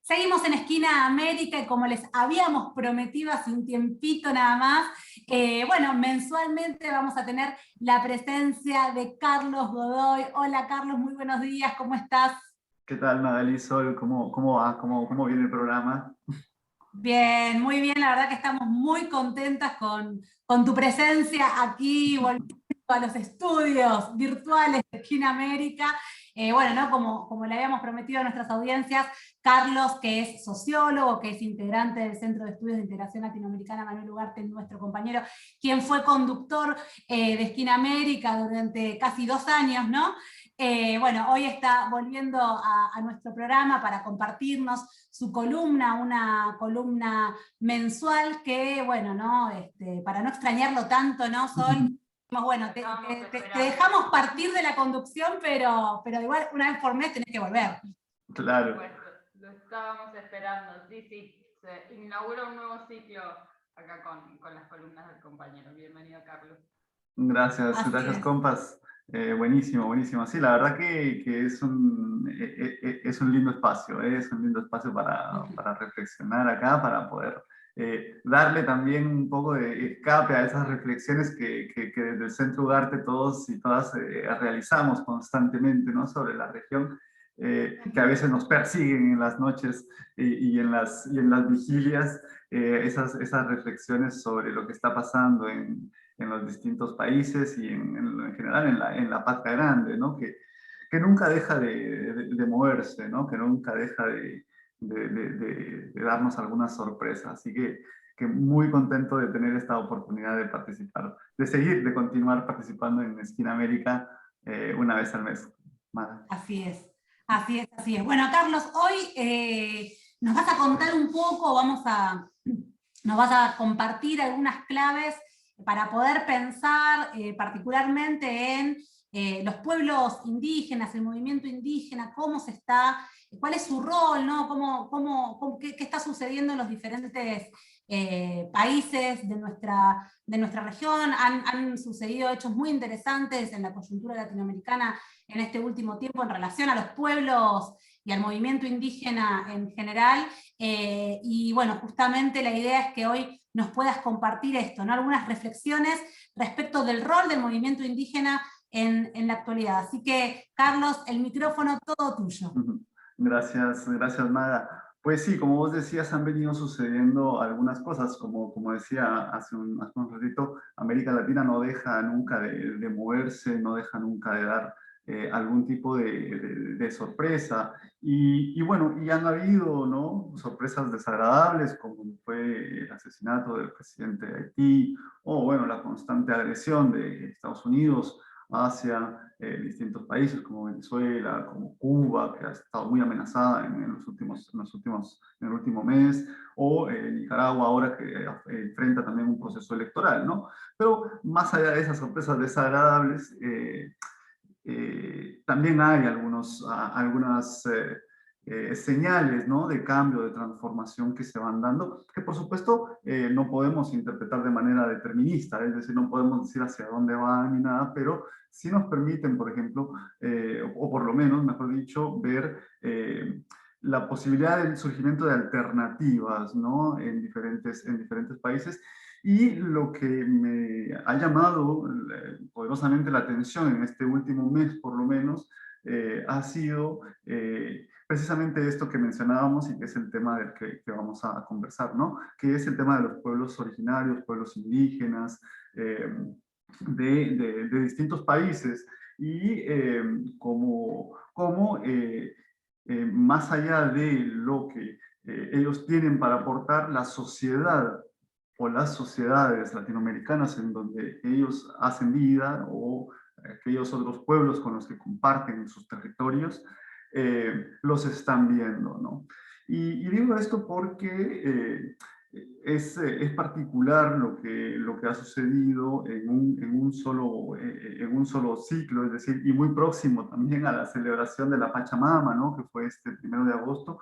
Seguimos en Esquina América y como les habíamos prometido hace un tiempito nada más, bueno, mensualmente vamos a tener la presencia de Carlos Godoy. Hola Carlos, muy buenos días, ¿cómo estás? ¿Qué tal, Magali Sol? ¿Cómo va? ¿Cómo viene el programa? Bien, muy bien, la verdad que estamos muy contentas con tu presencia aquí, volviendo a los estudios virtuales de Esquina América. Bueno, ¿no? Como le habíamos prometido a nuestras audiencias, Carlos, que es sociólogo, que es integrante del Centro de Estudios de Integración Latinoamericana Manuel Ugarte, nuestro compañero, quien fue conductor de Esquina América durante casi 2 años, ¿no? Bueno, hoy está volviendo a nuestro programa para compartirnos su columna, una columna mensual que, bueno, ¿no? Para no extrañarlo tanto, ¿no, Sol? Bueno, te dejamos partir de la conducción, pero igual una vez por mes tenés que volver. Claro. Por supuesto, lo estábamos esperando. Sí, se inaugura un nuevo ciclo acá con las columnas del compañero. Bienvenido, Carlos. Gracias, Así gracias, es. compas. Buenísimo, buenísimo. Sí, la verdad que es un lindo espacio, es un lindo espacio para reflexionar acá, para poder darle también un poco de escape a esas reflexiones que desde el Centro Ugarte todos y todas realizamos constantemente, ¿no? Sobre la región, que a veces nos persiguen en las noches y en las vigilias, esas reflexiones sobre lo que está pasando en los distintos países y en general en la patria grande, ¿no? Que nunca deja de moverse, ¿no? Que nunca deja de darnos algunas sorpresas. Así que muy contento de tener esta oportunidad de participar, de continuar participando en Esquina América una vez al mes. Mara. Así es, así es, así es. Bueno, Carlos, hoy nos vas a contar un poco, nos vas a compartir algunas claves para poder pensar particularmente en los pueblos indígenas, el movimiento indígena, cómo se está, cuál es su rol, ¿no? Qué está sucediendo en los diferentes países de nuestra región. Han sucedido hechos muy interesantes en la coyuntura latinoamericana en este último tiempo en relación a los pueblos y al movimiento indígena en general, y bueno, justamente la idea es que hoy nos puedas compartir esto, ¿no? Algunas reflexiones respecto del rol del movimiento indígena en la actualidad. Así que, Carlos, el micrófono todo tuyo. Gracias, gracias, Mara. Pues sí, como vos decías, han venido sucediendo algunas cosas, como decía hace un ratito, América Latina no deja nunca de moverse, no deja nunca de dar algún tipo de sorpresa. Y bueno, y han habido, ¿no? Sorpresas desagradables, como fue el asesinato del presidente de Haití, o bueno, la constante agresión de Estados Unidos hacia distintos países como Venezuela, como Cuba, que ha estado muy amenazada en el último mes, o Nicaragua ahora que enfrenta también un proceso electoral, ¿no? Pero más allá de esas sorpresas desagradables, también hay algunas señales, ¿no? De cambio, de transformación que se van dando, que por supuesto no podemos interpretar de manera determinista, es decir, no podemos decir hacia dónde van ni nada, pero sí nos permiten, por ejemplo, o por lo menos, mejor dicho, ver la posibilidad del surgimiento de alternativas, ¿no? En diferentes países. Y lo que me ha llamado poderosamente la atención en este último mes, por lo menos, ha sido precisamente esto que mencionábamos y que es el tema del que vamos a conversar, ¿no? Que es el tema de los pueblos originarios, pueblos indígenas, de distintos países y más allá de lo que ellos tienen para aportar, la sociedad o las sociedades latinoamericanas en donde ellos hacen vida o aquellos otros pueblos con los que comparten sus territorios, los están viendo, ¿no? Y digo esto porque es particular lo que ha sucedido en un solo ciclo, es decir, y muy próximo también a la celebración de la Pachamama, ¿no? Que fue este 1 de agosto.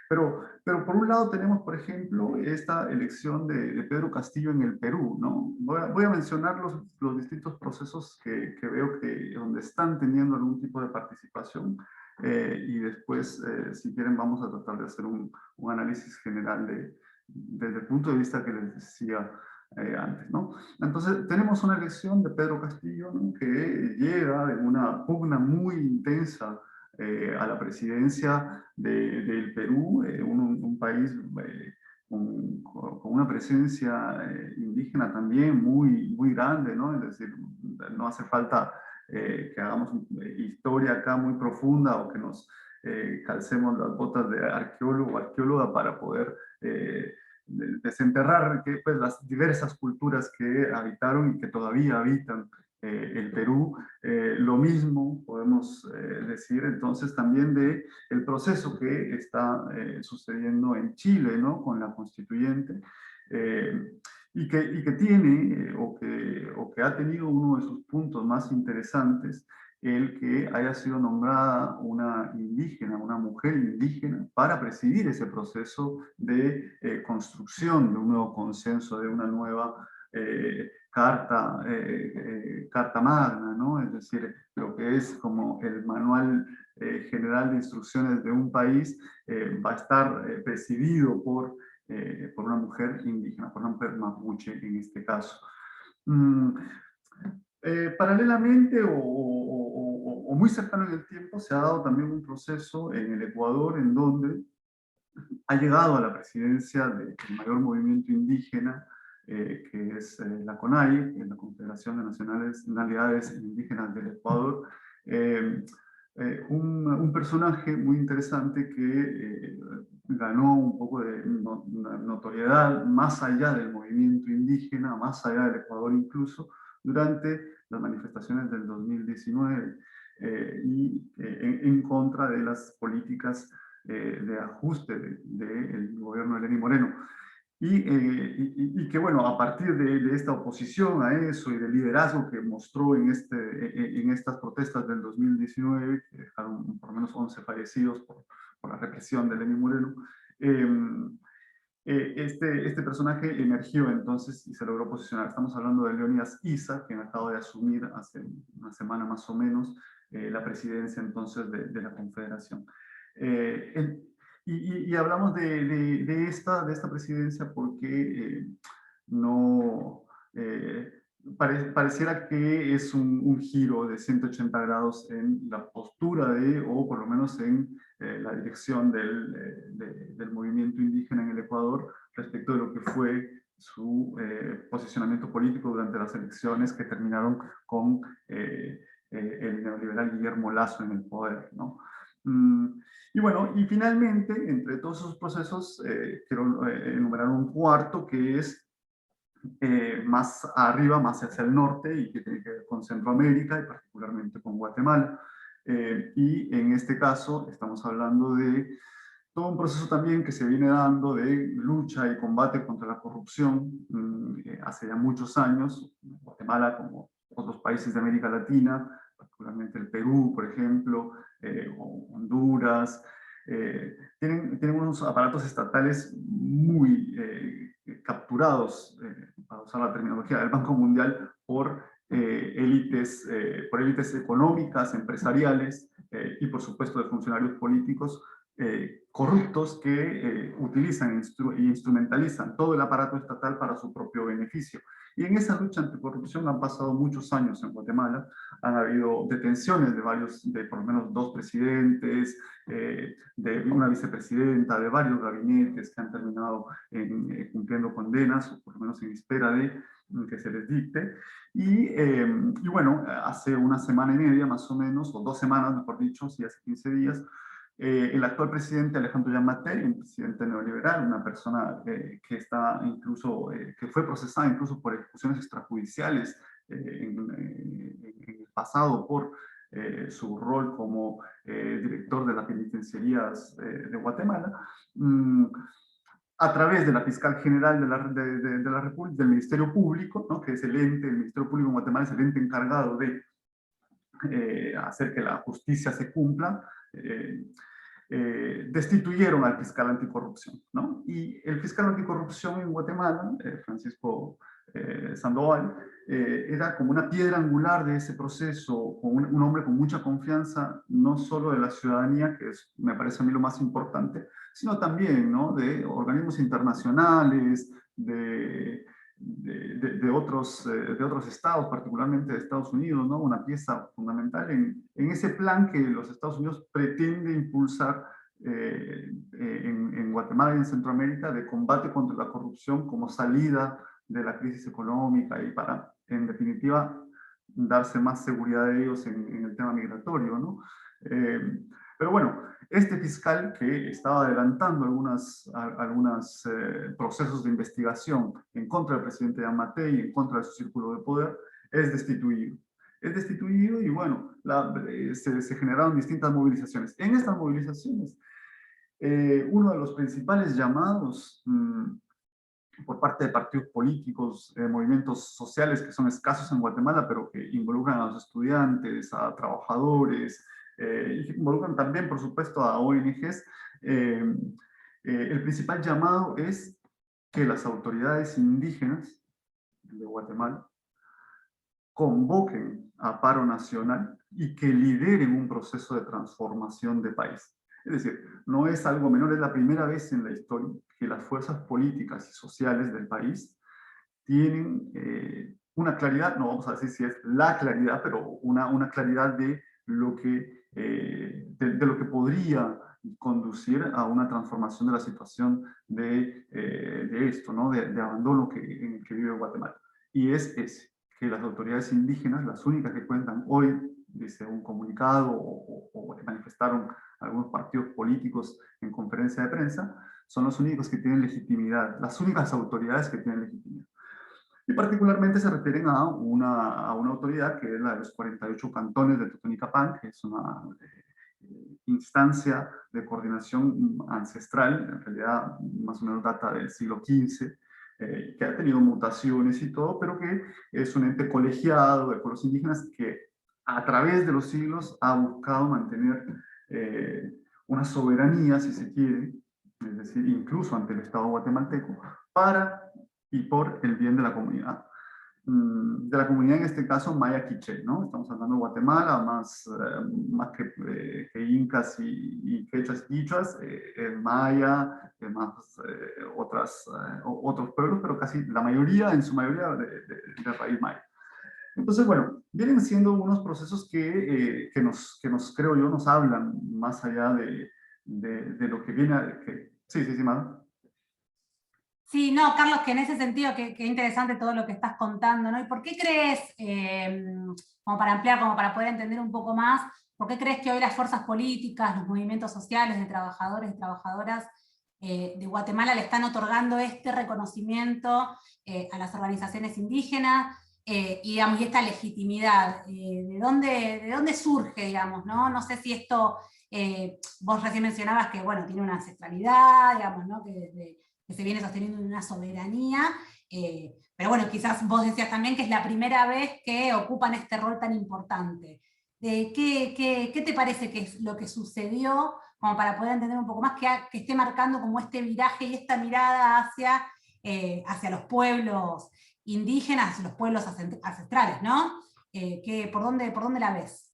Pero por un lado tenemos, por ejemplo, esta elección de Pedro Castillo en el Perú, ¿no? Voy a mencionar los distintos procesos que veo que donde están teniendo algún tipo de participación. y después, si quieren, vamos a tratar de hacer un análisis general desde el punto de vista que les decía antes, ¿no? Entonces, tenemos una elección de Pedro Castillo, ¿no?, que llega de una pugna muy intensa a la presidencia del Perú, un país con una presencia indígena también muy grande, ¿no? Es decir, no hace falta que hagamos historia acá muy profunda o que nos calcemos las botas de arqueólogo o arqueóloga para poder desenterrar pues, las diversas culturas que habitaron y que todavía habitan el Perú. Lo mismo podemos decir entonces también de el proceso que está sucediendo en Chile, ¿no?, con la constituyente, y que tiene o que ha tenido uno de sus puntos más interesantes, el que haya sido nombrada una indígena, una mujer indígena, para presidir ese proceso de construcción de un nuevo consenso, de una nueva carta magna, ¿no? Es decir, lo que es como el manual general de instrucciones de un país va a estar presidido por una mujer indígena, por una mujer mapuche en este caso. Paralelamente o muy cercano en el tiempo se ha dado también un proceso en el Ecuador en donde ha llegado a la presidencia del mayor movimiento indígena, que es la CONAIE, que es la Confederación de Nacionalidades Indígenas del Ecuador, un personaje muy interesante que ganó un poco de notoriedad más allá del movimiento indígena, más allá del Ecuador incluso, durante las manifestaciones del 2019 y en contra de las políticas de ajuste del gobierno de Lenín Moreno. Y que, bueno, a partir de esta oposición a eso y del liderazgo que mostró en estas protestas del 2019, que dejaron por lo menos 11 fallecidos por la represión de Lenín Moreno, este personaje emergió entonces y se logró posicionar. Estamos hablando de Leonidas Issa, quien acaba de asumir hace una semana más o menos la presidencia entonces de la Confederación. Y hablamos de esta presidencia porque no pareciera que es un giro de 180 grados en la postura o por lo menos en la dirección del movimiento indígena en el Ecuador respecto de lo que fue su posicionamiento político durante las elecciones que terminaron con el neoliberal Guillermo Lasso en el poder, ¿no? Y bueno, y finalmente, entre todos esos procesos, quiero enumerar un cuarto que es más arriba, más hacia el norte y que tiene que ver con Centroamérica y particularmente con Guatemala. Y en este caso estamos hablando de todo un proceso también que se viene dando de lucha y combate contra la corrupción hace ya muchos años. Guatemala, como otros países de América Latina, particularmente el Perú, por ejemplo, o Honduras, tienen unos aparatos estatales muy capturados, para usar la terminología del Banco Mundial, por élites económicas, empresariales y por supuesto de funcionarios políticos corruptos que utilizan e instrumentalizan todo el aparato estatal para su propio beneficio. Y en esa lucha anticorrupción han pasado muchos años en Guatemala. Han habido detenciones de por lo menos 2 presidentes, de una vicepresidenta, de varios gabinetes que han terminado cumpliendo condenas, o por lo menos en espera de que se les dicte. Y bueno, hace una semana y media más o menos, o 2 semanas mejor dicho, sí, hace 15 días, el actual presidente Alejandro Yamatei, un presidente neoliberal, una persona que está incluso, que fue procesada incluso por ejecuciones extrajudiciales en el pasado por su rol como director de las penitenciarías de Guatemala, a través de la fiscal general de la República, del Ministerio Público, ¿no?, que es el Ministerio Público en Guatemala es el ente encargado de hacer que la justicia se cumpla, destituyeron al fiscal anticorrupción, ¿no? Y el fiscal anticorrupción en Guatemala, Francisco Sandoval, era como una piedra angular de ese proceso, un hombre con mucha confianza, no solo de la ciudadanía, que me parece a mí lo más importante, sino también, ¿no?, de organismos internacionales, de otros estados, particularmente de Estados Unidos, ¿no?, una pieza fundamental en ese plan que los Estados Unidos pretende impulsar en Guatemala y en Centroamérica, de combate contra la corrupción como salida de la crisis económica y para, en definitiva, darse más seguridad de ellos en el tema migratorio, ¿no? Pero bueno, este fiscal que estaba adelantando algunos procesos de investigación en contra del presidente Yamatei y en contra de su círculo de poder, es destituido. Es destituido y bueno, se generaron distintas movilizaciones. En estas movilizaciones, uno de los principales llamados por parte de partidos políticos, movimientos sociales que son escasos en Guatemala, pero que involucran a los estudiantes, a trabajadores, y que involucran también, por supuesto, a ONGs, el principal llamado es que las autoridades indígenas de Guatemala convoquen a paro nacional y que lideren un proceso de transformación de país. Es decir, no es algo menor, es la primera vez en la historia que las fuerzas políticas y sociales del país tienen una claridad, no vamos a decir si es la claridad, pero una claridad de lo que podría conducir a una transformación de la situación de esto, ¿no?, de abandono en el que vive Guatemala. Y es ese, que las autoridades indígenas, las únicas que cuentan hoy, dice un comunicado o manifestaron algunos partidos políticos en conferencia de prensa, son los únicos que tienen legitimidad, las únicas autoridades que tienen legitimidad. Y particularmente se refieren a una autoridad que es la de los 48 cantones de Totonicapán, que es una instancia de coordinación ancestral, en realidad más o menos data del siglo XV, que ha tenido mutaciones y todo, pero que es un ente colegiado de pueblos indígenas que a través de los siglos ha buscado mantener una soberanía, si se quiere, es decir, incluso ante el Estado guatemalteco, para y por el bien de la comunidad. De la comunidad, en este caso, maya quiché, ¿no? Estamos hablando de Guatemala, más que incas y quechas y quichuas, el maya, más otros pueblos, pero casi la mayoría, en su mayoría, de raíz maya. Entonces, bueno, vienen siendo unos procesos que creo yo, nos hablan más allá de lo que viene. Sí, Manu. Sí, no, Carlos, que en ese sentido, qué interesante todo lo que estás contando, ¿no? ¿Y por qué crees, como para ampliar, como para poder entender un poco más, por qué crees que hoy las fuerzas políticas, los movimientos sociales de trabajadores y trabajadoras de Guatemala le están otorgando este reconocimiento a las organizaciones indígenas y esta legitimidad? ¿De dónde surge, digamos, ¿no? No sé si esto, vos recién mencionabas que, bueno, tiene una ancestralidad, digamos, ¿no? Que se viene sosteniendo una soberanía, pero bueno, quizás vos decías también que es la primera vez que ocupan este rol tan importante. ¿Qué te parece que es lo que sucedió, como para poder entender un poco más, que esté marcando como este viraje y esta mirada hacia los pueblos indígenas, los pueblos ancestrales, ¿no? ¿Por dónde la ves?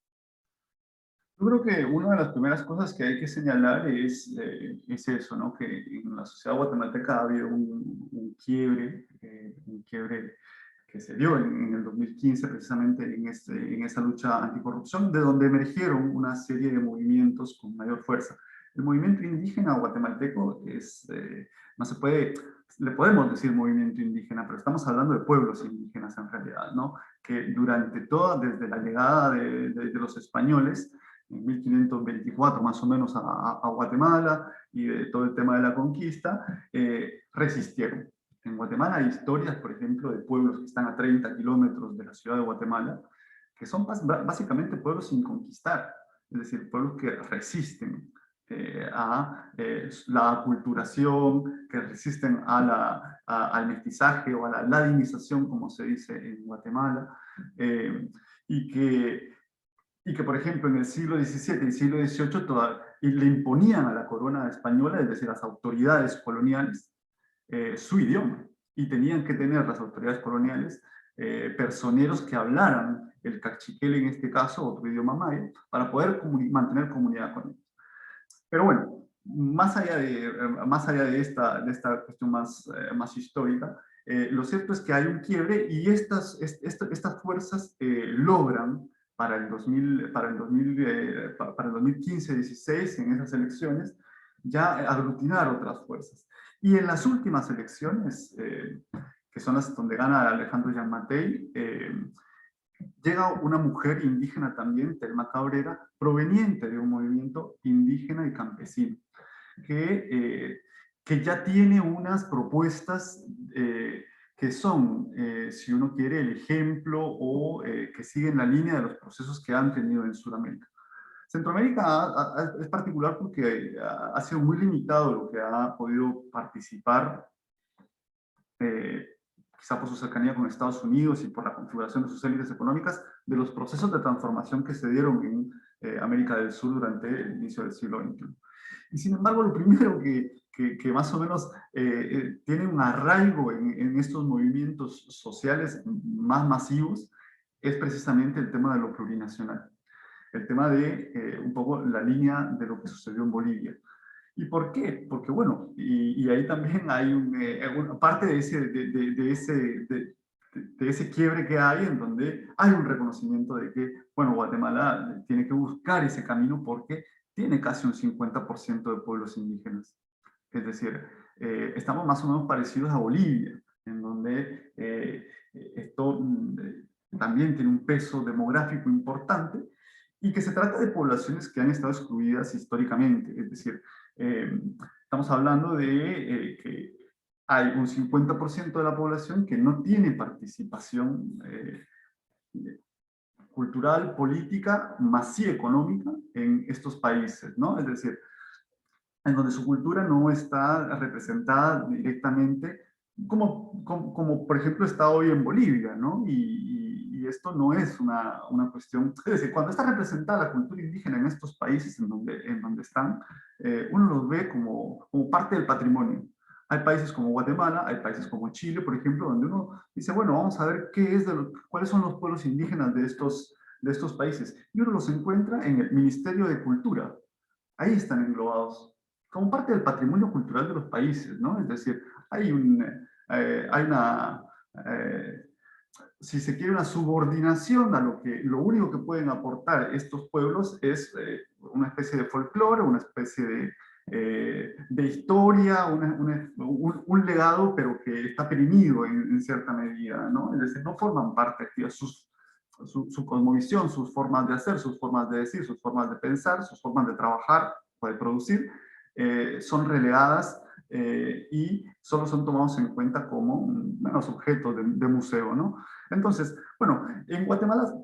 Yo creo que una de las primeras cosas que hay que señalar es eso, ¿no? Que en la sociedad guatemalteca ha habido un quiebre que se dio en el 2015 precisamente en esta lucha anticorrupción, de donde emergieron una serie de movimientos con mayor fuerza. El movimiento indígena guatemalteco no se puede, le podemos decir movimiento indígena, pero estamos hablando de pueblos indígenas en realidad, ¿no? Que desde la llegada de los españoles, en 1524 más o menos a Guatemala, y de todo el tema de la conquista, resistieron. En Guatemala hay historias, por ejemplo, de pueblos que están a 30 kilómetros de la ciudad de Guatemala, que son básicamente pueblos sin conquistar, es decir, pueblos que resisten a la aculturación, que resisten al mestizaje o a la ladinización, como se dice en Guatemala, y que, por ejemplo, en el siglo XVII y siglo XVIII le imponían a la corona española, es decir, a las autoridades coloniales, su idioma. y tenían que tener las autoridades coloniales personeros que hablaran el cachiquel en este caso, otro idioma maya, para poder mantener comunidad con ellos. Pero bueno, más allá de esta cuestión más histórica, lo cierto es que hay un quiebre y estas fuerzas logran para el 2015-16, en esas elecciones, ya aglutinar otras fuerzas. Y en las últimas elecciones, que son las donde gana Alejandro Giammattei, llega una mujer indígena también, Thelma Cabrera, proveniente de un movimiento indígena y campesino, que ya tiene unas propuestas que son, si uno quiere, el ejemplo o que siguen la línea de los procesos que han tenido en Sudamérica. Centroamérica es particular porque ha sido muy limitado lo que ha podido participar, quizá por su cercanía con Estados Unidos y por la configuración de sus élites económicas, de los procesos de transformación que se dieron en América del Sur durante el inicio del siglo XXI. Y sin embargo, lo primero que más o menos tiene un arraigo en estos movimientos sociales más masivos es precisamente el tema de lo plurinacional. El tema de un poco la línea de lo que sucedió en Bolivia. ¿Y por qué? Porque bueno, y ahí también hay una parte de ese quiebre que hay, en donde hay un reconocimiento de que, bueno, Guatemala tiene que buscar ese camino porque tiene casi un 50% de pueblos indígenas. Es decir, estamos más o menos parecidos a Bolivia, en donde esto también tiene un peso demográfico importante y que se trata de poblaciones que han estado excluidas históricamente. Es decir, estamos hablando de que hay un 50% de la población que no tiene participación cultural, política, más sí económica en estos países, ¿no? Es decir, en donde su cultura no está representada directamente, como por ejemplo está hoy en Bolivia, ¿no? Y esto no es una cuestión, es decir, cuando está representada la cultura indígena en estos países en donde están, uno los ve como parte del patrimonio. Hay países como Guatemala, hay países como Chile, por ejemplo, donde uno dice, bueno, vamos a ver cuáles son los pueblos indígenas de estos países. Y uno los encuentra en el Ministerio de Cultura. Ahí están englobados como parte del patrimonio cultural de los países, ¿no? Es decir, hay una, si se quiere, una subordinación a lo único que pueden aportar estos pueblos es una especie de folclore, una especie de historia, un legado, pero que está perimido en cierta medida, ¿no? Es decir, no forman parte de su cosmovisión, sus formas de hacer, sus formas de decir, sus formas de pensar, sus formas de trabajar o de producir, son relegadas y solo son tomados en cuenta como menos objetos de museo, ¿no? Entonces, bueno, en Guatemala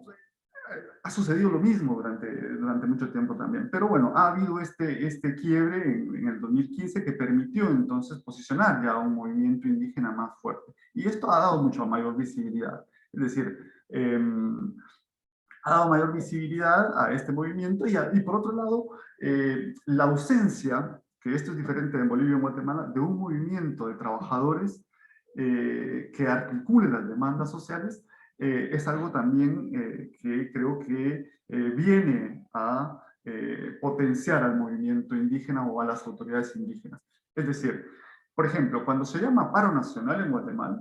ha sucedido lo mismo durante mucho tiempo también, pero bueno, ha habido este quiebre en el 2015 que permitió entonces posicionar ya un movimiento indígena más fuerte. Y esto ha dado mucho mayor visibilidad. Es decir, ha dado mayor visibilidad a este movimiento y por otro lado, la ausencia, que esto es diferente en Bolivia y en Guatemala, de un movimiento de trabajadores que articule las demandas sociales, es algo también que creo que viene a potenciar al movimiento indígena o a las autoridades indígenas. Es decir, por ejemplo, cuando se llama paro nacional en Guatemala,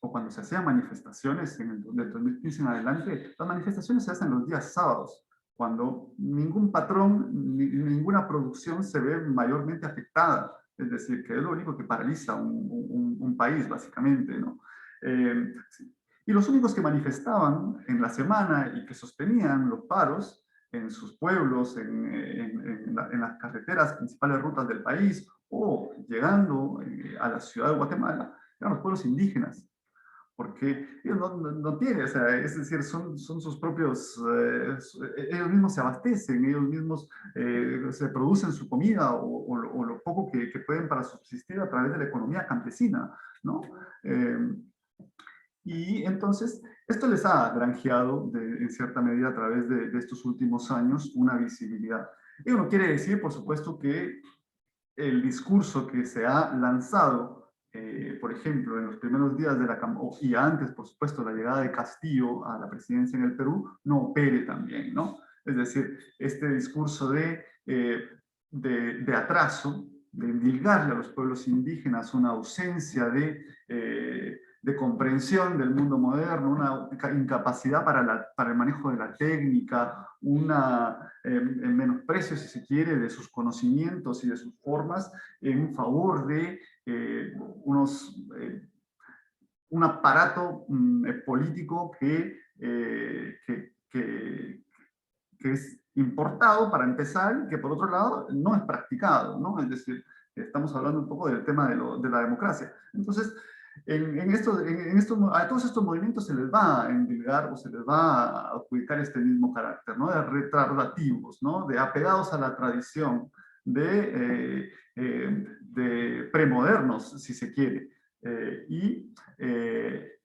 o cuando se hacían manifestaciones del 2015 en adelante, las manifestaciones se hacen los días sábados, cuando ningún patrón, ninguna producción se ve mayormente afectada. Es decir, que es lo único que paraliza un país, básicamente, ¿no? Y los únicos que manifestaban en la semana y que sostenían los paros en sus pueblos, en las carreteras, principales rutas del país, o llegando a la ciudad de Guatemala, eran los pueblos indígenas, porque ellos no tienen, o sea, es decir, son sus propios, ellos mismos se abastecen, ellos mismos se producen su comida o lo poco que pueden para subsistir a través de la economía campesina, ¿no? Y entonces, esto les ha granjeado en cierta medida a través de estos últimos años una visibilidad. Ello no quiere decir, por supuesto, que el discurso que se ha lanzado por ejemplo, en los primeros días de la campaña, y antes, por supuesto, la llegada de Castillo a la presidencia en el Perú, no opere también, ¿no? Es decir, este discurso de atraso, de endilgarle a los pueblos indígenas una ausencia de comprensión del mundo moderno, una incapacidad para el manejo de la técnica, un menosprecio, si se quiere, de sus conocimientos y de sus formas en favor de un aparato político que es importado para empezar y que por otro lado no es practicado, ¿no? Es decir, estamos hablando un poco del tema de la democracia. Entonces, a todos estos movimientos se les va a endilgar o se les va a adjudicar este mismo carácter, ¿no? De retardativos, ¿no? De apegados a la tradición, de premodernos, si se quiere.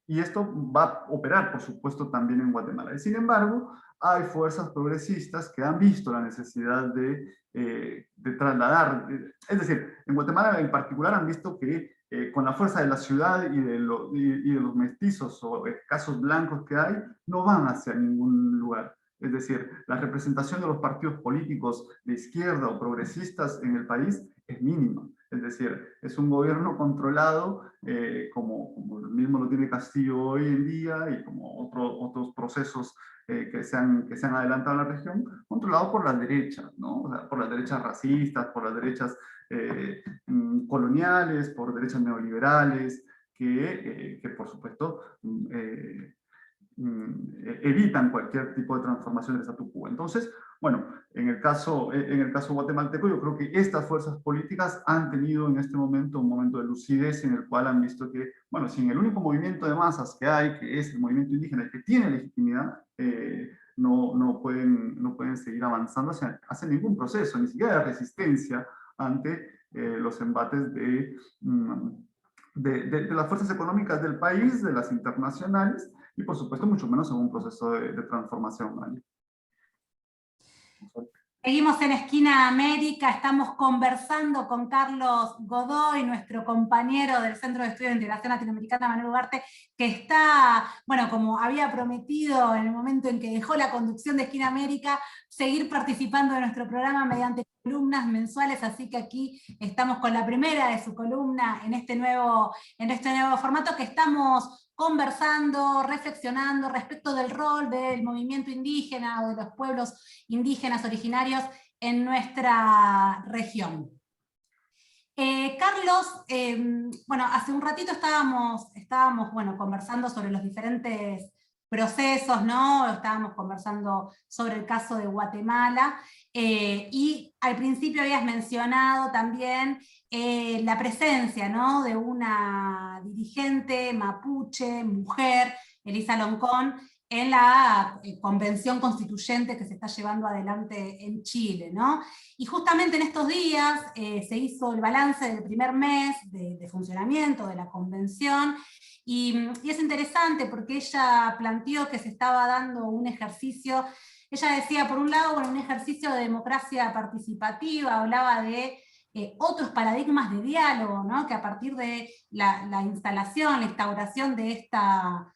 Y esto va a operar, por supuesto, también en Guatemala. Y sin embargo, hay fuerzas progresistas que han visto la necesidad de trasladar, es decir, en Guatemala en particular han visto que con la fuerza de la ciudad y de los mestizos o escasos blancos que hay, no van hacia ningún lugar. Es decir, la representación de los partidos políticos de izquierda o progresistas en el país es mínima. Es decir, es un gobierno controlado, como mismo lo tiene Castillo hoy en día y como otros procesos que se han adelantado en la región, controlado por las derechas, ¿no? O sea, por las derechas racistas, por las derechas coloniales, por derechas neoliberales, que por supuesto evitan cualquier tipo de transformación del statu quo. Entonces, bueno, en el caso guatemalteco, yo creo que estas fuerzas políticas han tenido en este momento un momento de lucidez en el cual han visto que, bueno, si en el único movimiento de masas que hay, que es el movimiento indígena, el que tiene legitimidad, no pueden seguir avanzando hacia ningún proceso, ni siquiera de resistencia ante los embates de las fuerzas económicas del país, de las internacionales, y por supuesto mucho menos en un proceso de transformación, ¿vale? Seguimos en Esquina América, estamos conversando con Carlos Godoy, nuestro compañero del Centro de Estudios de Integración Latinoamericana Manuel Ugarte, que está, bueno, como había prometido en el momento en que dejó la conducción de Esquina América, seguir participando de nuestro programa mediante columnas mensuales, así que aquí estamos con la primera de su columna en este nuevo formato que estamos conversando, reflexionando respecto del rol del movimiento indígena o de los pueblos indígenas originarios en nuestra región. Carlos, bueno, hace un ratito estábamos conversando sobre los diferentes procesos, ¿no? Estábamos conversando sobre el caso de Guatemala, y al principio habías mencionado también la presencia, ¿no? De una dirigente mapuche, mujer, Elisa Loncón, en la convención constituyente que se está llevando adelante en Chile, ¿no? Y justamente en estos días se hizo el balance del primer mes de funcionamiento de la convención, y es interesante porque ella planteó que se estaba dando un ejercicio, ella decía, por un lado, bueno, un ejercicio de democracia participativa, hablaba de otros paradigmas de diálogo, ¿no? Que a partir de la instalación, la instauración de esta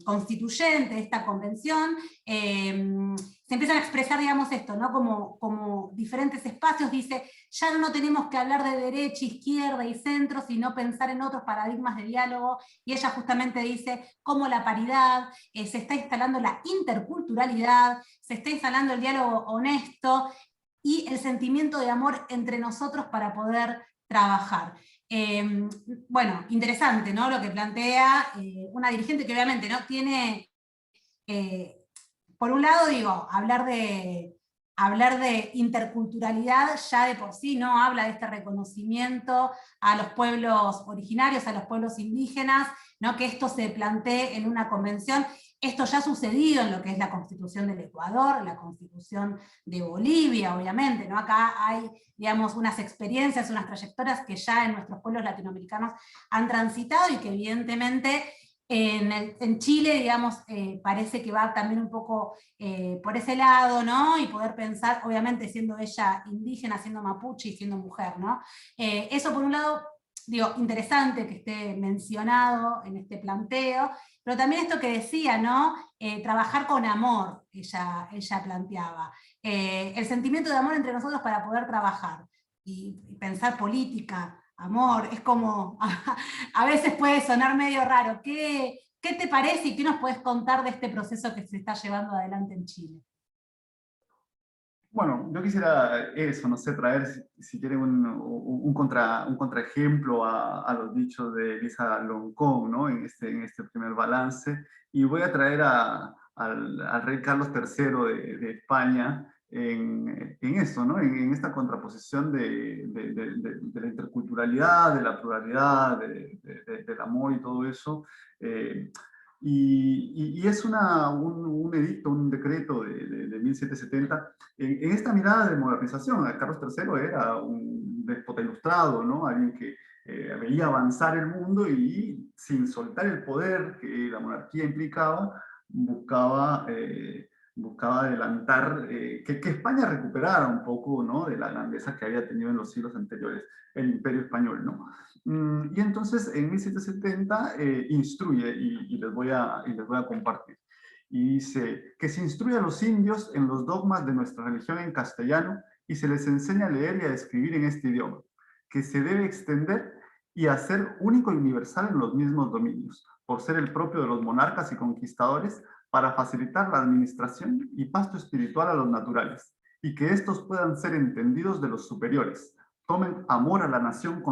constituyente, de esta convención, se empiezan a expresar, digamos, esto, ¿no? Como diferentes espacios, dice, ya no tenemos que hablar de derecha, izquierda y centro, sino pensar en otros paradigmas de diálogo, y ella justamente dice cómo la paridad, se está instalando la interculturalidad, se está instalando el diálogo honesto, y el sentimiento de amor entre nosotros para poder trabajar. Bueno, interesante, ¿no? Lo que plantea una dirigente que obviamente no tiene, por un lado digo, hablar de interculturalidad ya de por sí, ¿no? Habla de este reconocimiento a los pueblos originarios, a los pueblos indígenas, ¿no? Que esto se plantee en una convención. Esto ya ha sucedido en lo que es la Constitución del Ecuador, la Constitución de Bolivia, obviamente, ¿no? Acá hay, digamos, unas experiencias, unas trayectorias que ya en nuestros pueblos latinoamericanos han transitado y que evidentemente en Chile, digamos, parece que va también un poco por ese lado, ¿no? Y poder pensar, obviamente siendo ella indígena, siendo mapuche y siendo mujer, ¿no? Eso por un lado interesante que esté mencionado en este planteo, pero también esto que decía, ¿no? Trabajar con amor, ella planteaba. El sentimiento de amor entre nosotros para poder trabajar y pensar política, amor, es como, a veces puede sonar medio raro. ¿Qué te parece y qué nos puedes contar de este proceso que se está llevando adelante en Chile? Bueno, yo quisiera eso, no sé, traer, si quieren, un contraejemplo a los dichos de Elisa Loncón, ¿no? En este primer balance, y voy a traer al rey Carlos III de España en esto, ¿no? En esta contraposición de la interculturalidad, de la pluralidad, del amor y todo eso. Y es un edicto, un decreto de 1770 en esta mirada de modernización. Carlos III era un déspota ilustrado, ¿no? Alguien que veía avanzar el mundo y sin soltar el poder que la monarquía implicaba, buscaba adelantar, que España recuperara un poco, ¿no? De la grandeza que había tenido en los siglos anteriores el Imperio Español, ¿no? Y entonces en 1770 instruye, y les voy a compartir. Y dice que se instruye a los indios en los dogmas de nuestra religión en castellano y se les enseña a leer y a escribir en este idioma, que se debe extender y hacer único y universal en los mismos dominios, por ser el propio de los monarcas y conquistadores, para facilitar la administración y pasto espiritual a los naturales, y que estos puedan ser entendidos de los superiores, tomen amor a la nación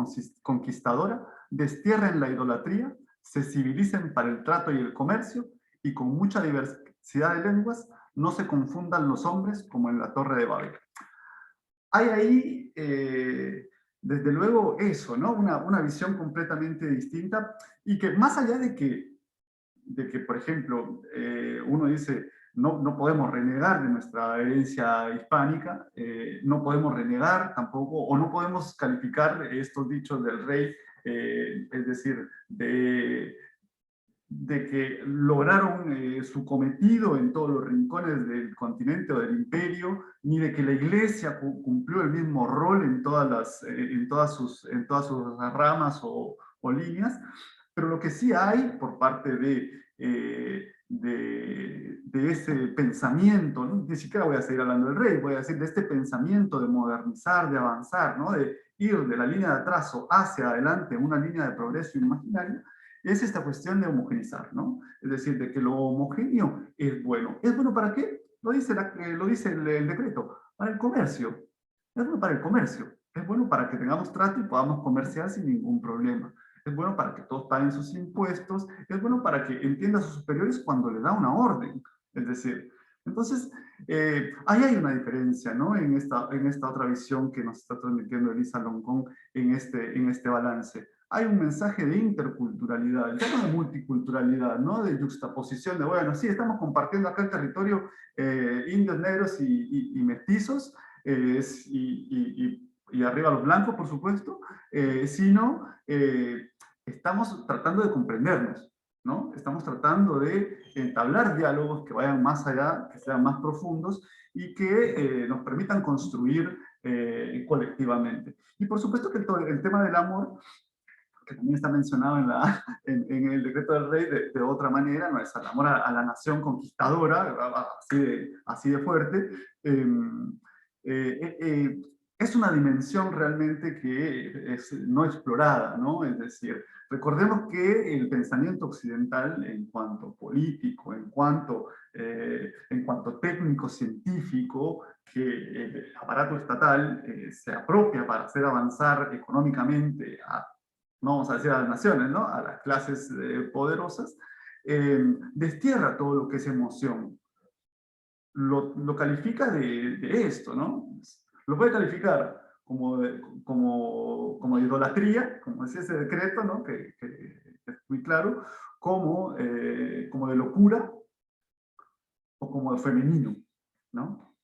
conquistadora, destierren la idolatría, se civilicen para el trato y el comercio, y con mucha diversidad de lenguas, no se confundan los hombres como en la Torre de Babel. Hay ahí, desde luego, eso, ¿no? Una visión completamente distinta, y que más allá de que por ejemplo, uno dice, no podemos renegar de nuestra herencia hispánica, no podemos renegar tampoco, o no podemos calificar estos dichos del rey, es decir, de que lograron su cometido en todos los rincones del continente o del imperio, ni de que la iglesia cumplió el mismo rol en todas sus ramas o líneas, pero lo que sí hay por parte de ese pensamiento, ¿no? Ni siquiera voy a seguir hablando del rey, voy a decir de este pensamiento de modernizar, de avanzar, ¿no? De ir de la línea de atraso hacia adelante, una línea de progreso imaginario, es esta cuestión de homogeneizar, ¿no? Es decir, de que lo homogéneo es bueno. ¿Es bueno para qué? Lo dice el decreto, para el comercio. Es bueno para el comercio. Es bueno para que tengamos trato y podamos comerciar sin ningún problema. Es bueno para que todos paguen sus impuestos. Es bueno para que entienda a sus superiores cuando le da una orden. Es decir, entonces, ahí hay una diferencia, ¿no? En esta otra visión que nos está transmitiendo Elisa Loncón en este balance. Hay un mensaje de interculturalidad, ya no de multiculturalidad, ¿no? De juxtaposición, de, bueno, sí, estamos compartiendo acá el territorio indios, negros y mestizos, y arriba los blancos, por supuesto, sino estamos tratando de comprendernos, ¿no? Estamos tratando de entablar diálogos que vayan más allá, que sean más profundos y que nos permitan construir colectivamente. Y por supuesto que el tema del amor, que también está mencionado en el decreto del rey de otra manera, no es el amor a la nación conquistadora, así de fuerte, es una dimensión realmente que es no explorada, ¿no? Es decir, recordemos que el pensamiento occidental en cuanto político, en cuanto técnico, científico, que el aparato estatal se apropia para hacer avanzar económicamente no vamos a decir a las naciones, ¿no? A las clases poderosas, destierra todo lo que es emoción. Lo califica de esto, ¿no? Lo puede calificar como idolatría, como decía ese decreto, ¿no? Que es muy claro, como de locura o como de femenino, ¿no?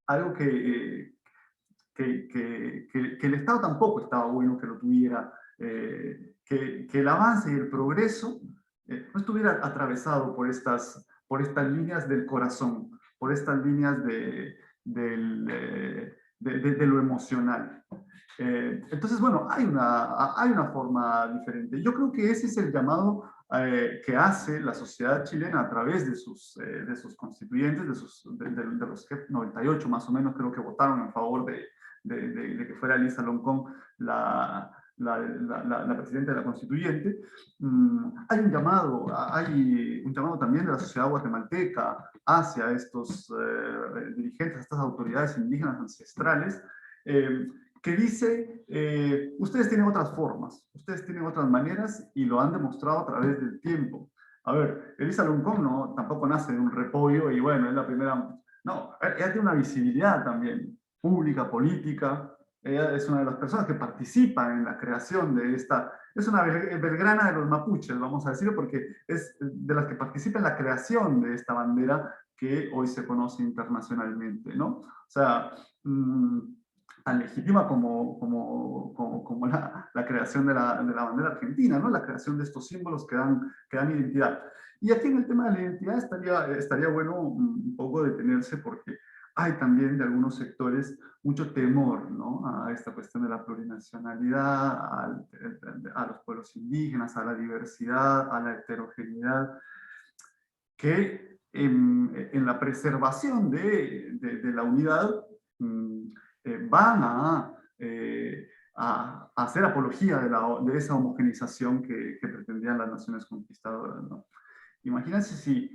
Algo que el Estado tampoco estaba bueno que lo tuviera, que el avance y el progreso no estuviera atravesado por estas líneas del corazón, por estas líneas de lo emocional. Entonces, bueno, hay una forma diferente. Yo creo que ese es el llamado que hace la sociedad chilena a través de sus constituyentes, de los 98 más o menos, creo que votaron en favor de que fuera Elisa Loncón la presidenta de la constituyente. Hay un llamado también de la sociedad guatemalteca hacia estos dirigentes, estas autoridades indígenas ancestrales, que dice, ustedes tienen otras formas, ustedes tienen otras maneras y lo han demostrado a través del tiempo. A ver, Elisa Loncón tampoco nace de un repollo y bueno, es la primera... No, ella tiene una visibilidad también, pública, política. Ella es una de las personas que participan en la creación de esta... Es una belgrana de los mapuches, vamos a decirlo, porque es de las que participa en la creación de esta bandera que hoy se conoce internacionalmente, ¿no? O sea... tan legítima como la creación de la bandera argentina, ¿no? La creación de estos símbolos que dan identidad. Y aquí en el tema de la identidad estaría bueno un poco detenerse porque hay también de algunos sectores mucho temor, ¿no? A esta cuestión de la plurinacionalidad, a los pueblos indígenas, a la diversidad, a la heterogeneidad, que en la preservación de la unidad van a hacer apología de esa homogeneización que pretendían las naciones conquistadoras, ¿no? Imagínense si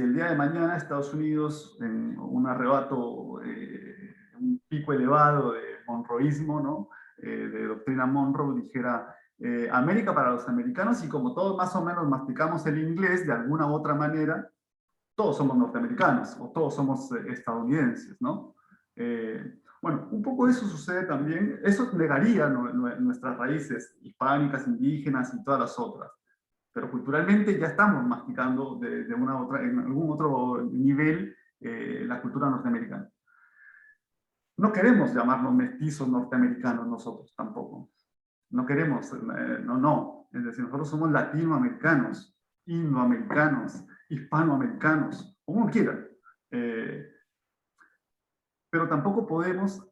el día de mañana Estados Unidos, en un arrebato, un pico elevado de monroísmo, ¿no? De doctrina Monroe, dijera América para los americanos, y como todos más o menos masticamos el inglés de alguna u otra manera, todos somos norteamericanos o todos somos estadounidenses, ¿no? Bueno, un poco eso sucede también, eso negaría nuestras raíces hispánicas, indígenas y todas las otras, pero culturalmente ya estamos masticando de una u otra, en algún otro nivel la cultura norteamericana. No queremos llamarnos mestizos norteamericanos nosotros tampoco. No queremos, no. Es decir, nosotros somos latinoamericanos, indoamericanos, hispanoamericanos, como quieran. Pero tampoco podemos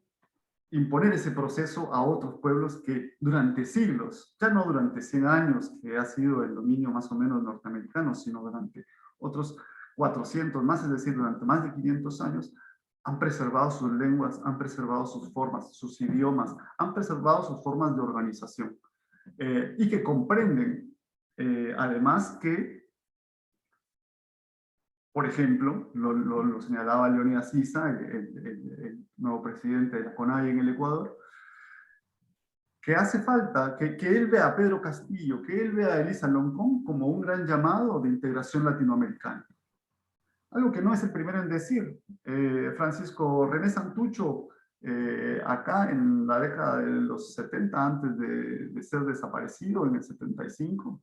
imponer ese proceso a otros pueblos que durante siglos, ya no durante 100 años, que ha sido el dominio más o menos norteamericano, sino durante otros 400 más, es decir, durante más de 500 años, han preservado sus lenguas, han preservado sus formas, sus idiomas, han preservado sus formas de organización, y que comprenden, además, que, por ejemplo, lo señalaba Leonidas Issa, el nuevo presidente de la CONAIE en el Ecuador, que hace falta que él vea a Pedro Castillo, que él vea a Elisa Loncón como un gran llamado de integración latinoamericana. Algo que no es el primero en decir. Francisco René Santucho, acá en la década de los 70, antes de ser desaparecido, en el 75,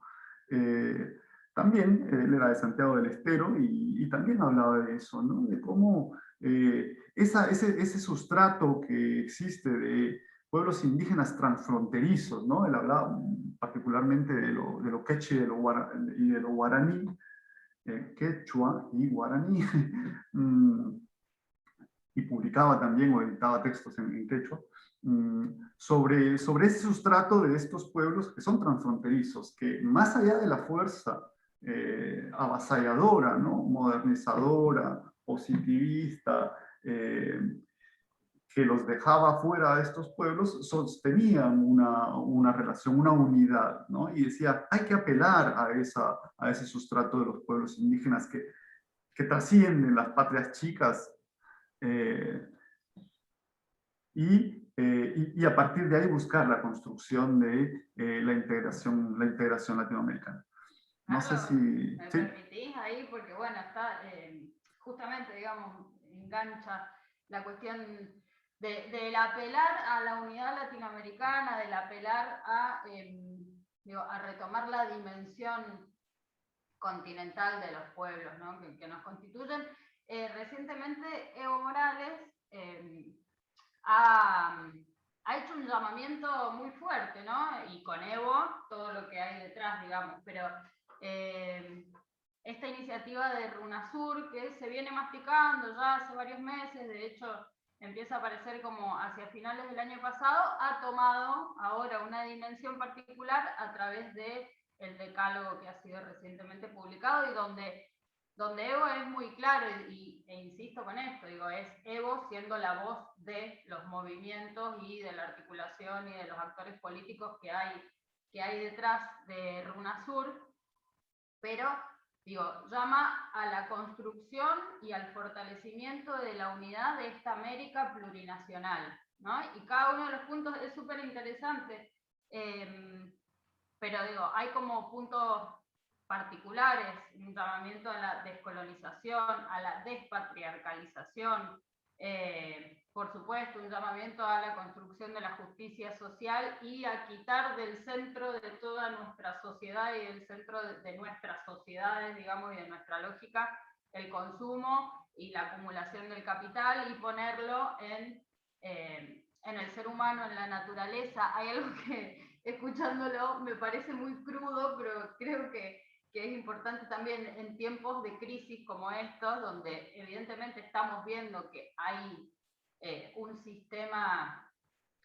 también él era de Santiago del Estero y también hablaba de eso, ¿no? De cómo ese sustrato que existe de pueblos indígenas transfronterizos, ¿no? Él hablaba particularmente de lo quechua y de lo guaraní, quechua y guaraní, y publicaba también o editaba textos en quechua, sobre ese sustrato de estos pueblos que son transfronterizos, que más allá de la fuerza avasalladora, ¿no? Modernizadora, positivista, que los dejaba fuera a estos pueblos, sostenían una relación, una unidad, ¿no? Y decía, hay que apelar a ese sustrato de los pueblos indígenas que trascienden las patrias chicas, y a partir de ahí buscar la construcción de la integración latinoamericana. No sé si... ¿Me ¿sí? permitís ahí? Porque bueno, está justamente, digamos, engancha la cuestión del apelar a la unidad latinoamericana, del apelar a retomar la dimensión continental de los pueblos, ¿no? que nos constituyen. Recientemente Evo Morales ha hecho un llamamiento muy fuerte, ¿no? Y con Evo todo lo que hay detrás, digamos, pero esta iniciativa de RUNASUR que se viene masticando ya hace varios meses, de hecho empieza a aparecer como hacia finales del año pasado, ha tomado ahora una dimensión particular a través del decálogo que ha sido recientemente publicado y donde Evo es muy claro, e insisto con esto, digo, es Evo siendo la voz de los movimientos y de la articulación y de los actores políticos que hay detrás de RUNASUR, pero digo, llama a la construcción y al fortalecimiento de la unidad de esta América plurinacional, ¿no? Y cada uno de los puntos es súper interesante, pero digo, hay como puntos particulares, un llamamiento a la descolonización, a la despatriarcalización, por supuesto, un llamamiento a la construcción de la justicia social y a quitar del centro de toda nuestra sociedad y del centro de nuestras sociedades, digamos, y de nuestra lógica, el consumo y la acumulación del capital y ponerlo en el ser humano, en la naturaleza. Hay algo que, escuchándolo, me parece muy crudo, pero creo que es importante también en tiempos de crisis como estos, donde evidentemente estamos viendo que hay un sistema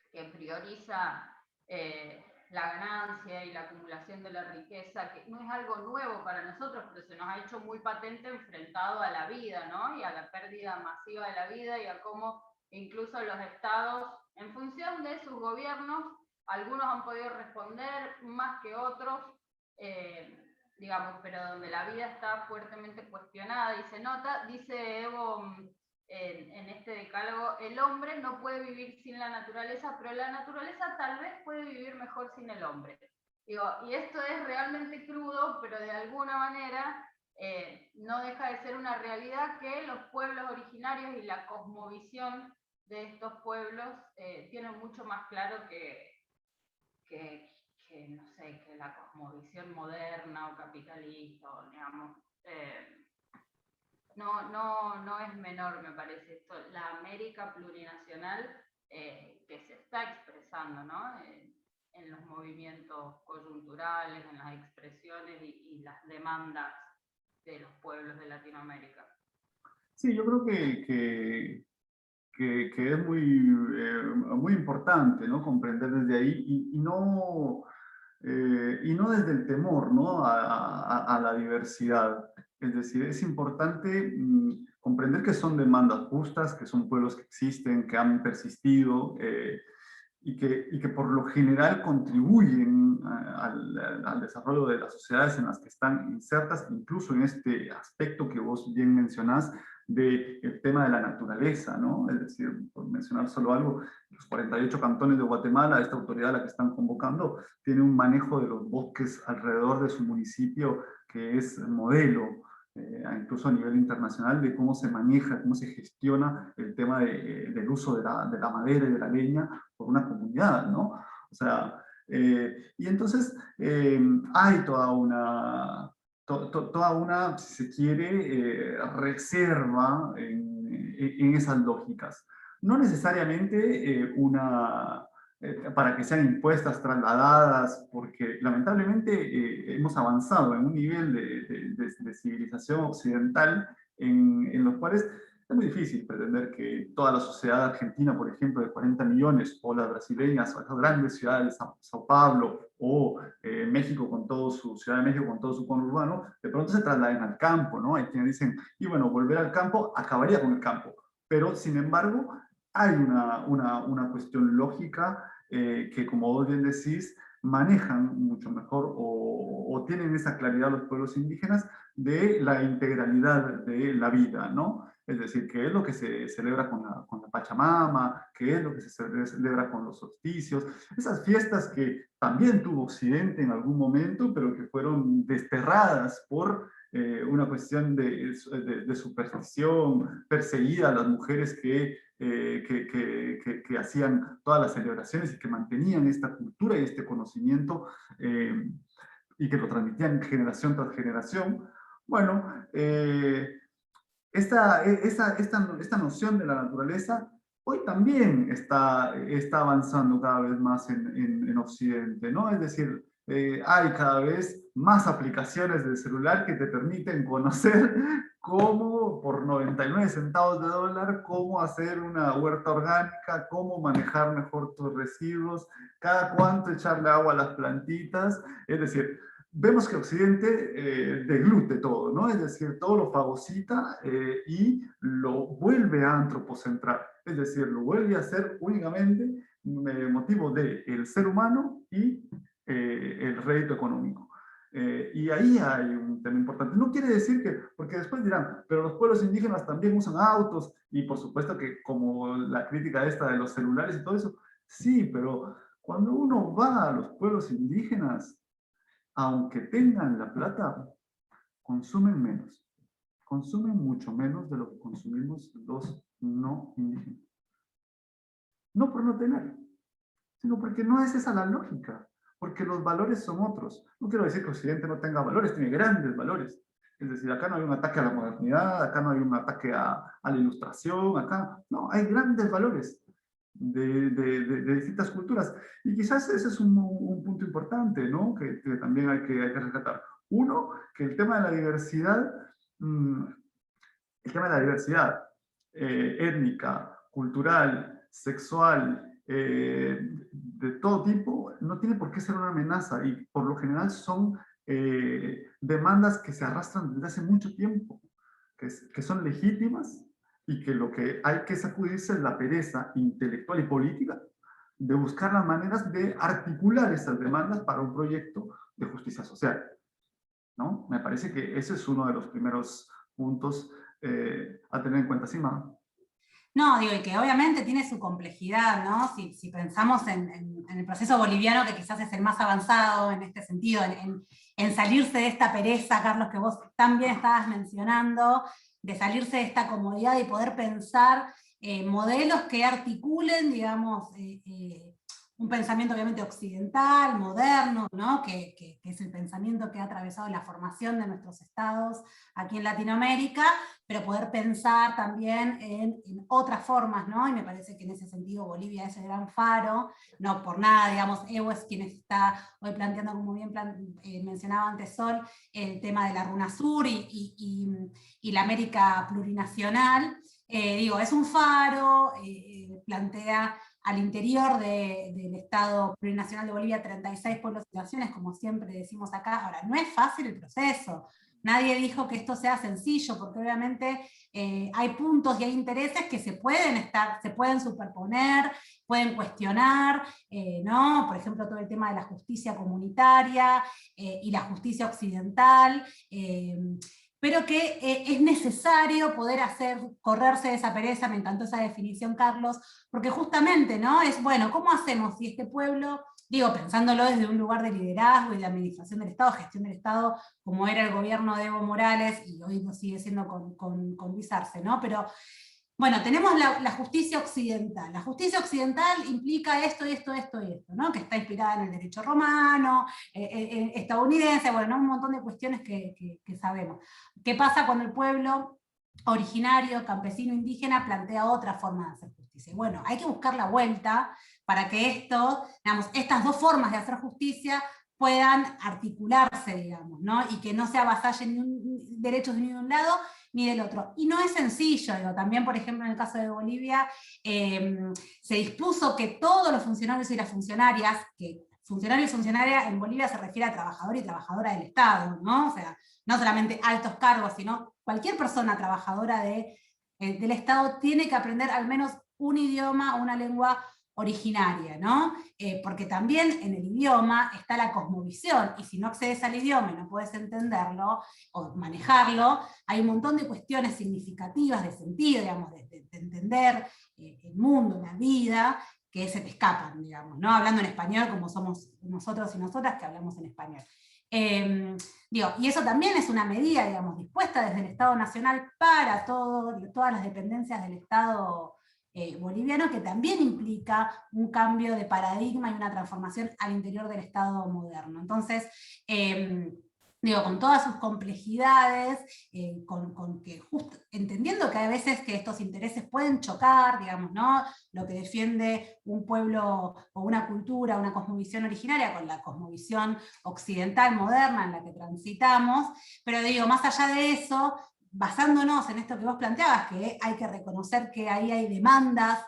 que prioriza la ganancia y la acumulación de la riqueza, que no es algo nuevo para nosotros, pero se nos ha hecho muy patente enfrentado a la vida, ¿no? Y a la pérdida masiva de la vida y a cómo incluso los estados, en función de sus gobiernos, algunos han podido responder más que otros, digamos, pero donde la vida está fuertemente cuestionada y se nota, dice Evo en este decálogo, el hombre no puede vivir sin la naturaleza, pero la naturaleza tal vez puede vivir mejor sin el hombre. Digo, y esto es realmente crudo, pero de alguna manera no deja de ser una realidad que los pueblos originarios y la cosmovisión de estos pueblos tienen mucho más claro que no sé, que la cosmovisión moderna o capitalista, o, digamos, no es menor, me parece esto, la América plurinacional que se está expresando, ¿no? En los movimientos coyunturales, en las expresiones y las demandas de los pueblos de Latinoamérica. Sí, yo creo que es muy importante, ¿no? Comprender desde ahí y no desde el temor, ¿no? A la diversidad. Es decir, es importante comprender que son demandas justas, que son pueblos que existen, que han persistido y que por lo general contribuyen al desarrollo de las sociedades en las que están insertas, incluso en este aspecto que vos bien mencionás del tema de la naturaleza, ¿no? Es decir, por mencionar solo algo, los 48 cantones de Guatemala, esta autoridad a la que están convocando, tiene un manejo de los bosques alrededor de su municipio que es modelo, incluso a nivel internacional, de cómo se maneja, cómo se gestiona el tema del uso de la madera y de la leña por una comunidad, ¿no? O sea, y entonces hay toda una, si se quiere, reserva en esas lógicas. No necesariamente para que sean impuestas, trasladadas, porque lamentablemente hemos avanzado en un nivel de civilización occidental en los cuales es muy difícil pretender que toda la sociedad argentina, por ejemplo, de 40 millones, o las brasileñas, o las grandes ciudades, Sao Paulo, o México con todo Ciudad de México con todo su conurbano, de pronto se trasladen al campo, ¿no? Hay quienes dicen, y bueno, volver al campo acabaría con el campo. Pero, sin embargo, hay una cuestión lógica que, como vos bien decís, manejan mucho mejor o tienen esa claridad los pueblos indígenas de la integralidad de la vida, ¿no? Es decir, qué es lo que se celebra con la Pachamama, qué es lo que se celebra con los solsticios, esas fiestas que también tuvo Occidente en algún momento, pero que fueron desterradas por una cuestión de superstición, perseguida a las mujeres que hacían todas las celebraciones y que mantenían esta cultura y este conocimiento y que lo transmitían generación tras generación. Bueno, esta noción de la naturaleza hoy también está avanzando cada vez más en Occidente, ¿no? Es decir, hay cada vez más aplicaciones de celular que te permiten conocer cómo, por 99 centavos de dólar, cómo hacer una huerta orgánica, cómo manejar mejor tus residuos, cada cuánto echarle agua a las plantitas. Es decir, vemos que Occidente deglute todo, ¿no? Es decir, todo lo fagocita y lo vuelve a antropocentrar. Es decir, lo vuelve a hacer únicamente motivo del ser humano y el rédito económico. Y ahí hay un tema importante. No quiere decir que, porque después dirán, pero los pueblos indígenas también usan autos, y por supuesto que como la crítica esta de los celulares y todo eso, sí, pero cuando uno va a los pueblos indígenas, aunque tengan la plata, consumen menos. Consumen mucho menos de lo que consumimos los no indígenas. No por no tener, sino porque no es esa la lógica, porque los valores son otros. No quiero decir que Occidente no tenga valores, tiene grandes valores. Es decir, acá no hay un ataque a la modernidad, acá no hay un ataque a la ilustración, acá no, hay grandes valores de distintas culturas. Y quizás ese es un punto importante, ¿no? Que también hay que rescatar. Uno, que el tema de la diversidad, étnica, cultural, sexual, de todo tipo, no tiene por qué ser una amenaza, y por lo general son demandas que se arrastran desde hace mucho tiempo, que son legítimas, y que lo que hay que sacudirse es la pereza intelectual y política de buscar las maneras de articular esas demandas para un proyecto de justicia social, ¿no? Me parece que ese es uno de los primeros puntos a tener en cuenta, sí, Mama. No, digo, y que obviamente tiene su complejidad, ¿no? Si pensamos en el proceso boliviano, que quizás es el más avanzado en este sentido, en salirse de esta pereza, Carlos, que vos también estabas mencionando, de salirse de esta comodidad y poder pensar modelos que articulen, digamos, un pensamiento obviamente occidental, moderno, ¿no? Que es el pensamiento que ha atravesado la formación de nuestros estados aquí en Latinoamérica, pero poder pensar también en otras formas, ¿no? Y me parece que en ese sentido Bolivia es el gran faro, no por nada, digamos, Evo es quien está hoy planteando, como bien mencionaba antes Sol, el tema de la Runa Sur y la América plurinacional. Digo, es un faro, plantea al interior del Estado Plurinacional de Bolivia 36 pueblos y naciones, como siempre decimos acá. Ahora, no es fácil el proceso. Nadie dijo que esto sea sencillo, porque obviamente hay puntos y hay intereses que se pueden superponer, pueden cuestionar, ¿no? Por ejemplo, todo el tema de la justicia comunitaria y la justicia occidental, pero que es necesario poder correrse de esa pereza. Me encantó esa definición, Carlos, porque justamente, ¿no? Es, bueno, ¿cómo hacemos si este pueblo, digo, pensándolo desde un lugar de liderazgo y de administración del Estado, gestión del Estado, como era el gobierno de Evo Morales, y hoy lo sigue siendo con Luis Arce, ¿no? Pero, bueno, tenemos la justicia occidental. La justicia occidental implica esto, y esto, esto y esto, ¿no? Que está inspirada en el derecho romano, estadounidense, bueno, un montón de cuestiones que sabemos. ¿Qué pasa cuando el pueblo originario, campesino, indígena, plantea otra forma de hacer justicia? Bueno, hay que buscar la vuelta para que digamos, estas dos formas de hacer justicia puedan articularse, digamos, ¿no? Y que no se avasallen derechos ni de un lado ni del otro. Y no es sencillo, digo, también, por ejemplo, en el caso de Bolivia, se dispuso que todos los funcionarios y las funcionarias, que funcionario y funcionaria en Bolivia se refiere a trabajador y trabajadora del Estado, ¿no? O sea, no solamente altos cargos, sino cualquier persona trabajadora del Estado tiene que aprender al menos un idioma, una lengua originaria, ¿no? Porque también en el idioma está la cosmovisión, y si no accedes al idioma y no puedes entenderlo o manejarlo, hay un montón de cuestiones significativas de sentido, digamos, de entender el mundo, la vida, que se te escapan, digamos, ¿no? Hablando en español como somos nosotros y nosotras que hablamos en español. Y eso también es una medida, digamos, dispuesta desde el Estado Nacional para todas las dependencias del Estado boliviano, que también implica un cambio de paradigma y una transformación al interior del Estado moderno. Entonces, digo, con todas sus complejidades, con que entendiendo que hay veces que estos intereses pueden chocar, digamos, ¿no? Lo que defiende un pueblo o una cultura, una cosmovisión originaria con la cosmovisión occidental moderna en la que transitamos, pero digo, más allá de eso, basándonos en esto que vos planteabas, que hay que reconocer que ahí hay demandas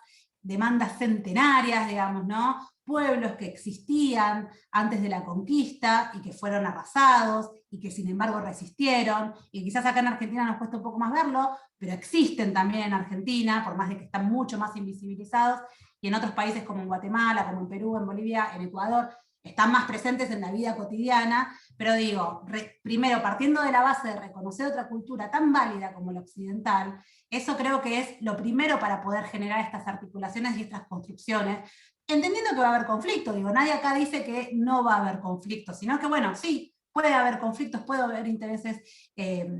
centenarias, digamos, ¿no? Pueblos que existían antes de la conquista y que fueron arrasados y que sin embargo resistieron, y quizás acá en Argentina nos cuesta un poco más verlo, pero existen también en Argentina, por más de que están mucho más invisibilizados, y en otros países como en Guatemala, como en Perú, en Bolivia, en Ecuador, están más presentes en la vida cotidiana, pero digo, primero partiendo de la base de reconocer otra cultura tan válida como la occidental, eso creo que es lo primero para poder generar estas articulaciones y estas construcciones, entendiendo que va a haber conflicto, digo, nadie acá dice que no va a haber conflicto, sino que bueno, sí, puede haber conflictos, puede haber intereses que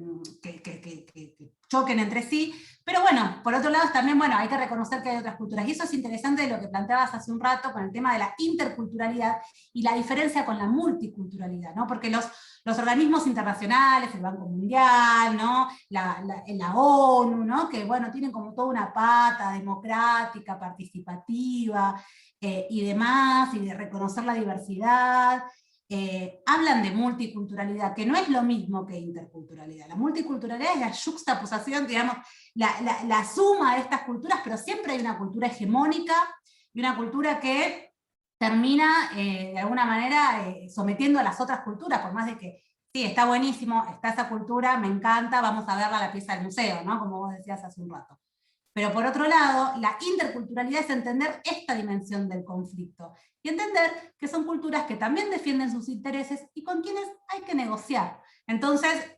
choquen entre sí, pero bueno, por otro lado también, bueno, hay que reconocer que hay otras culturas, y eso es interesante de lo que planteabas hace un rato con el tema de la interculturalidad y la diferencia con la multiculturalidad, ¿no? Porque los organismos internacionales, el Banco Mundial, ¿no? la ONU, ¿no? Que bueno, tienen como toda una pata democrática, participativa, y demás, y de reconocer la diversidad, hablan de multiculturalidad, que no es lo mismo que interculturalidad. La multiculturalidad es la yuxtaposición, digamos, la suma de estas culturas, pero siempre hay una cultura hegemónica y una cultura que termina de alguna manera sometiendo a las otras culturas, por más de que sí, está buenísimo, está esa cultura, me encanta, vamos a verla a la pieza del museo, ¿no? Como vos decías hace un rato. Pero por otro lado, la interculturalidad es entender esta dimensión del conflicto y entender que son culturas que también defienden sus intereses y con quienes hay que negociar. Entonces,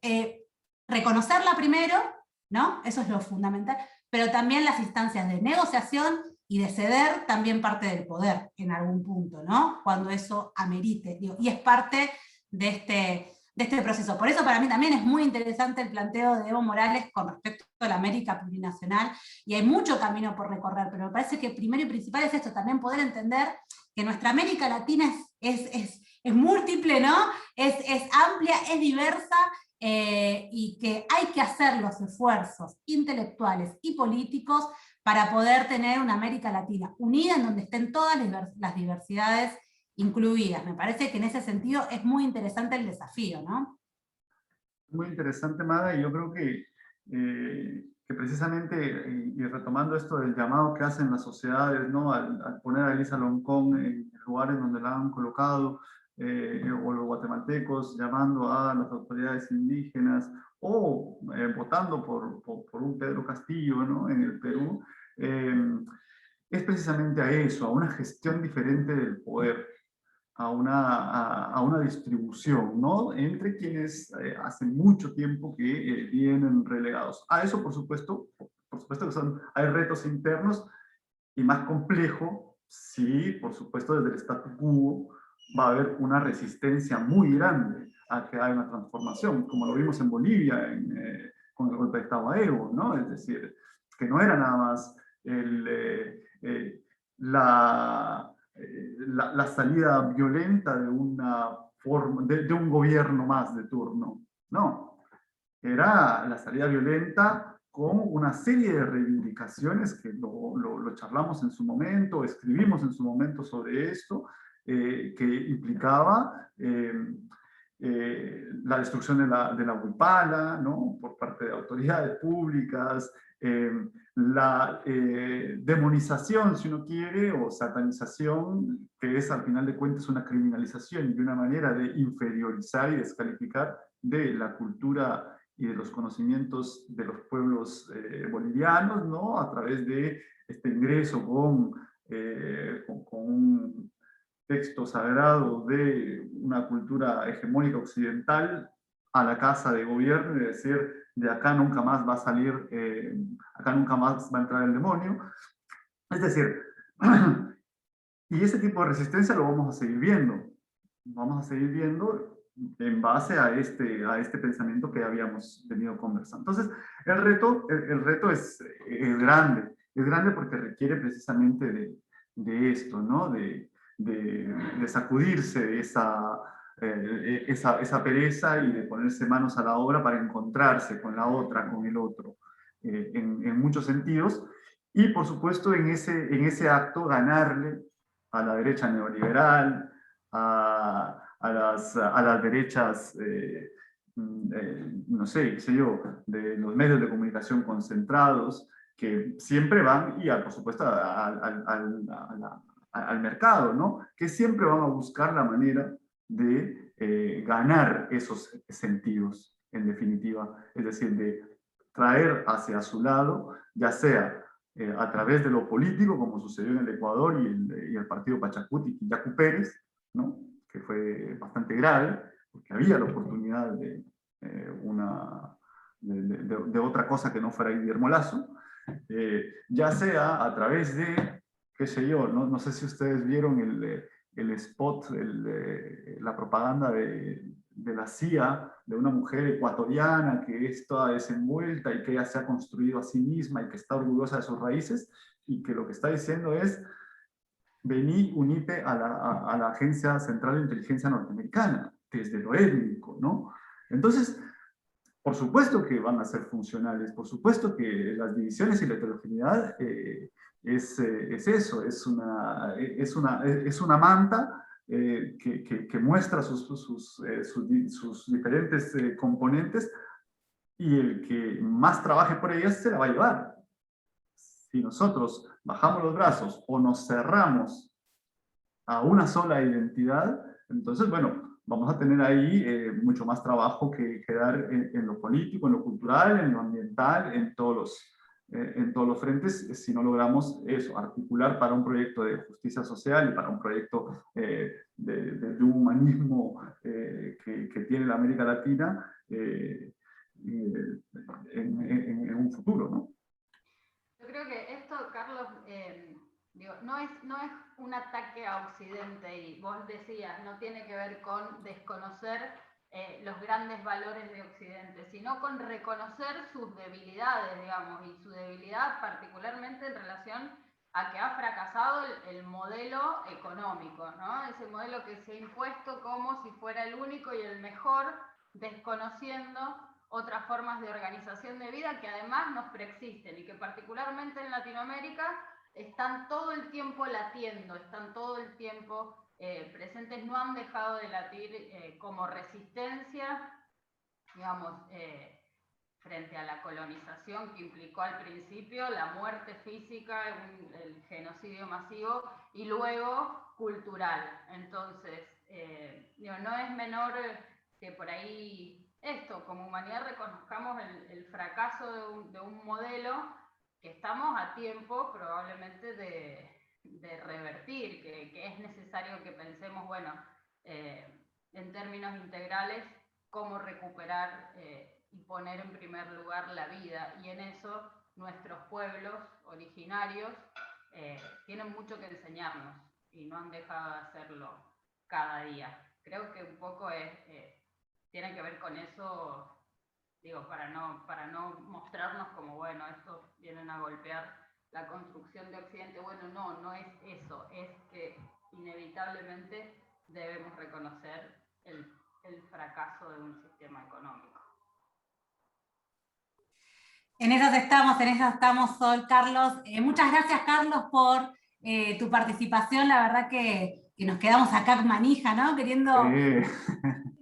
reconocerla primero, ¿no? Eso es lo fundamental, pero también las instancias de negociación y de ceder también parte del poder en algún punto, ¿no? Cuando eso amerite, digo, y es parte de este proceso. Por eso para mí también es muy interesante el planteo de Evo Morales con respecto a la América plurinacional, y hay mucho camino por recorrer, pero me parece que primero y principal es esto, también poder entender que nuestra América Latina es múltiple, ¿no? Es amplia, es diversa, y que hay que hacer los esfuerzos intelectuales y políticos para poder tener una América Latina unida en donde estén todas las diversidades incluidas. Me parece que en ese sentido es muy interesante el desafío, ¿no? Muy interesante, Mada, y yo creo que precisamente, y retomando esto del llamado que hacen las sociedades, ¿no? Al poner a Elisa Loncón en lugares donde la han colocado, o los guatemaltecos llamando a las autoridades indígenas, o votando por un Pedro Castillo, ¿no? En el Perú, es precisamente a eso, a una gestión diferente del poder, a una distribución, ¿no? Entre quienes hace mucho tiempo que vienen relegados. A eso, por supuesto que hay retos internos, y más complejo, sí, por supuesto, desde el statu quo va a haber una resistencia muy grande a que haya una transformación, como lo vimos en Bolivia con el golpe de Estado a Evo, ¿no? Es decir, que no era nada más la salida violenta de una forma, de un gobierno más de turno, no, era la salida violenta con una serie de reivindicaciones que lo charlamos en su momento, escribimos en su momento sobre esto, que implicaba la destrucción de la huipala, ¿no? Por parte de autoridades públicas, la demonización, si uno quiere, o satanización, que es al final de cuentas una criminalización y una manera de inferiorizar y descalificar de la cultura y de los conocimientos de los pueblos bolivianos, ¿no? A través de este ingreso con un texto sagrado de una cultura hegemónica occidental a la casa de gobierno y decir, de acá nunca más va a salir, acá nunca más va a entrar el demonio. Es decir, y ese tipo de resistencia lo vamos a seguir viendo. Vamos a seguir viendo en base a este pensamiento que habíamos venido conversando. Entonces, el reto es grande porque requiere precisamente de esto, ¿no? De sacudirse de esa pereza y de ponerse manos a la obra para encontrarse con la otra, con el otro, en muchos sentidos. Y por supuesto en ese acto ganarle a la derecha neoliberal, a las derechas, no sé, qué sé yo, de los medios de comunicación concentrados, que siempre van, y por supuesto al mercado, ¿no? Que siempre van a buscar la manera de ganar esos sentidos, en definitiva, es decir, de traer hacia su lado, ya sea a través de lo político, como sucedió en el Ecuador y el partido Pachacuti y Yacu Pérez, ¿no? Que fue bastante grave, porque había la oportunidad de otra cosa que no fuera Guillermo Lasso, ya sea a través de, qué sé yo, no sé si ustedes vieron el spot, la propaganda de la CIA, de una mujer ecuatoriana que es toda desenvuelta y que ella se ha construido a sí misma y que está orgullosa de sus raíces, y que lo que está diciendo es: vení, unite a la Agencia Central de Inteligencia Norteamericana, desde lo étnico, ¿no? Entonces, por supuesto que van a ser funcionales, por supuesto que las divisiones y la heterogeneidad es eso, es una manta que muestra sus diferentes componentes, y el que más trabaje por ellas se la va a llevar. Si nosotros bajamos los brazos o nos cerramos a una sola identidad, entonces, bueno, vamos a tener ahí mucho más trabajo que dar en lo político, en lo cultural, en lo ambiental, en todos los frentes, si no logramos eso, articular para un proyecto de justicia social y para un proyecto de un humanismo que tiene la América Latina en un futuro, ¿no? Yo creo que esto, Carlos, no es un ataque a Occidente, y vos decías, no tiene que ver con desconocer los grandes valores de Occidente, sino con reconocer sus debilidades, digamos, y su debilidad particularmente en relación a que ha fracasado el modelo económico, ¿no? Ese modelo que se ha impuesto como si fuera el único y el mejor, desconociendo otras formas de organización de vida que además nos preexisten y que particularmente en Latinoamérica están todo el tiempo latiendo, están todo el tiempo presentes, no han dejado de latir como resistencia, digamos, frente a la colonización que implicó al principio la muerte física, el genocidio masivo y luego cultural. Entonces, no es menor que por ahí esto, como humanidad, reconozcamos el fracaso de un modelo que estamos a tiempo probablemente de revertir, que es necesario que pensemos, bueno, en términos integrales, cómo recuperar y poner en primer lugar la vida, y en eso nuestros pueblos originarios tienen mucho que enseñarnos y no han dejado de hacerlo cada día. Creo que un poco tiene que ver con eso, digo, para no mostrarnos como, bueno, estos vienen a golpear la construcción de Occidente. Bueno, no es eso, es que inevitablemente debemos reconocer el fracaso de un sistema económico. En esas estamos, Sol, Carlos. Muchas gracias, Carlos, por tu participación. La verdad que nos quedamos acá manija, ¿no? Queriendo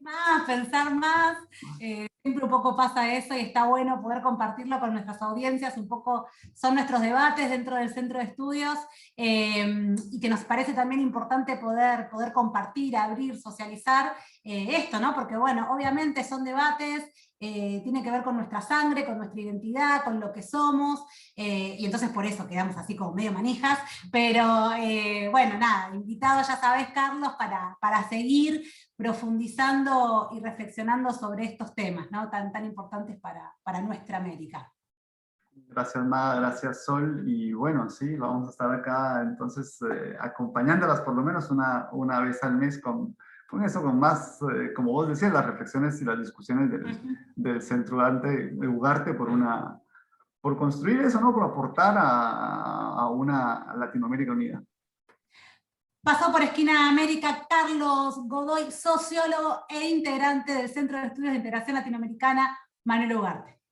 más, pensar más. Siempre un poco pasa eso y está bueno poder compartirlo con nuestras audiencias. Un poco son nuestros debates dentro del Centro de Estudios, y que nos parece también importante poder compartir, abrir, socializar esto, ¿no? Porque bueno, obviamente son debates, tiene que ver con nuestra sangre, con nuestra identidad, con lo que somos, y entonces por eso quedamos así como medio manijas, pero bueno, nada, invitado ya sabes, Carlos, para seguir profundizando y reflexionando sobre estos temas, ¿no? tan importantes para nuestra América. Gracias, Mada, gracias, Sol, y bueno, sí, vamos a estar acá entonces acompañándolas por lo menos una vez al mes con eso, con más, como vos decías, las reflexiones y las discusiones del Centro de Ugarte por construir eso, ¿no? Por aportar a una Latinoamérica unida. Pasó por Esquina América Carlos Godoy, sociólogo e integrante del Centro de Estudios de Integración Latinoamericana Manuel Ugarte.